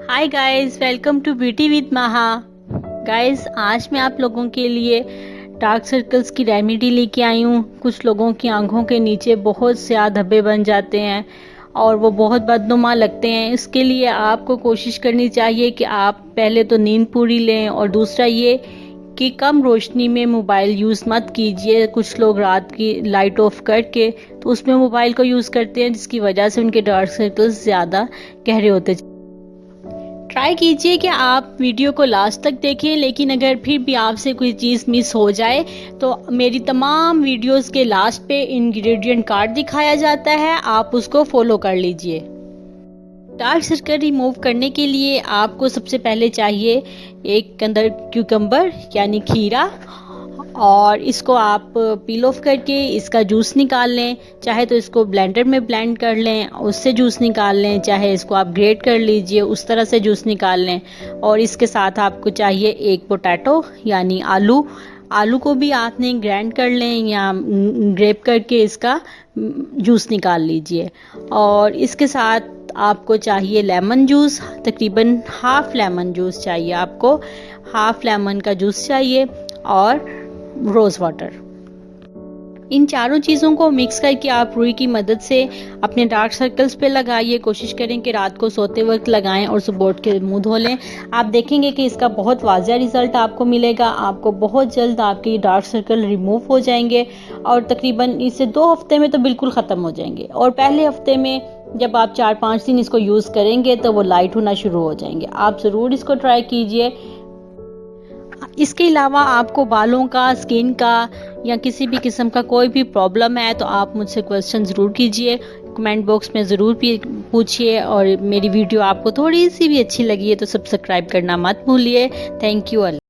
Hi guys, welcome to beauty with Maha. Guys, आज मैं आप लोगों के लिए डार्क सर्कल्स की रेमेडी लेके आई हूँ। कुछ लोगों की आंखों के नीचे बहुत से धब्बे बन जाते हैं और वो बहुत बदनुमा लगते हैं। इसके लिए आपको कोशिश करनी चाहिए कि आप पहले तो नींद पूरी लें, और दूसरा ये कि कम रोशनी में मोबाइल यूज़ मत कीजिए। कुछ लोग रात की लाइट ऑफ करके तो उसमें मोबाइल को यूज़ करते हैं, जिसकी वजह से उनके डार्क सर्कल्स ज़्यादा गहरे होते हैं। ट्राई कीजिए कि आप वीडियो को लास्ट तक देखें, लेकिन अगर फिर भी आपसे कोई चीज़ मिस हो जाए तो मेरी तमाम वीडियोस के लास्ट पे इंग्रेडिएंट कार्ड दिखाया जाता है, आप उसको फॉलो कर लीजिए। डार्क सर्कल रिमूव करने के लिए आपको सबसे पहले चाहिए एक अंदर क्यूकम्बर यानी खीरा, और इसको आप पील ऑफ करके इसका जूस निकाल लें। चाहे तो इसको ब्लेंडर में ब्लेंड कर लें, उससे जूस निकाल लें, चाहे इसको आप ग्रेट कर लीजिए, उस तरह से जूस निकाल लें। और इसके साथ आपको चाहिए एक पोटैटो यानी आलू। आलू को भी आपने ग्राइंड कर लें या ग्रेप करके इसका जूस निकाल लीजिए। और इसके साथ आपको चाहिए लेमन जूस, तकरीबन हाफ लेमन जूस चाहिए आपको, हाफ लेमन का जूस चाहिए, और रोज़ वाटर। इन चारों चीज़ों को मिक्स करके आप रुई की मदद से अपने डार्क सर्कल्स पे लगाइए। कोशिश करें कि रात को सोते वक्त लगाएं और सुबह उठ के मुंह धो लें। आप देखेंगे कि इसका बहुत वाज़िया रिजल्ट आपको मिलेगा। आपको बहुत जल्द आपके डार्क सर्कल रिमूव हो जाएंगे, और तकरीबन इसे 2 हफ्ते में तो बिल्कुल ख़त्म हो जाएंगे। और पहले हफ्ते में जब आप 4-5 दिन इसको यूज़ करेंगे तो वो लाइट होना शुरू हो जाएंगे। आप ज़रूर इसको ट्राई कीजिए। इसके अलावा आपको बालों का, स्किन का या किसी भी किस्म का कोई भी प्रॉब्लम है तो आप मुझसे क्वेश्चन ज़रूर कीजिए, कमेंट बॉक्स में ज़रूर पूछिए। और मेरी वीडियो आपको थोड़ी सी भी अच्छी लगी है तो सब्सक्राइब करना मत भूलिए। Thank you.